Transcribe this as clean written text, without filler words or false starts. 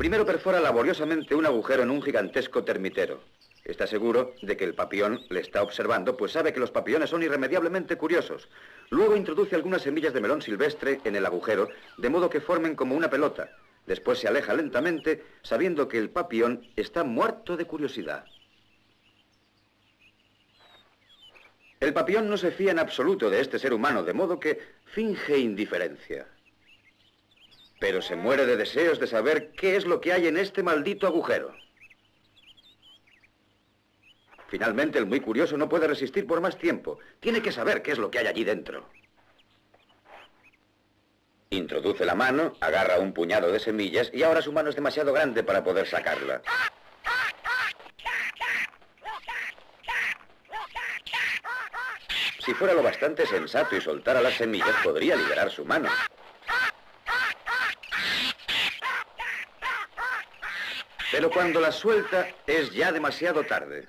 Primero perfora laboriosamente un agujero en un gigantesco termitero. Está seguro de que el papillón le está observando, pues sabe que los papillones son irremediablemente curiosos. Luego introduce algunas semillas de melón silvestre en el agujero, de modo que formen como una pelota. Después se aleja lentamente, sabiendo que el papillón está muerto de curiosidad. El papillón no se fía en absoluto de este ser humano, de modo que finge indiferencia. Pero se muere de deseos de saber qué es lo que hay en este maldito agujero. Finalmente, el muy curioso no puede resistir por más tiempo. Tiene que saber qué es lo que hay allí dentro. Introduce la mano, agarra un puñado de semillas y ahora su mano es demasiado grande para poder sacarla. Si fuera lo bastante sensato y soltara las semillas, podría liberar su mano. Pero cuando las suelta, es ya demasiado tarde.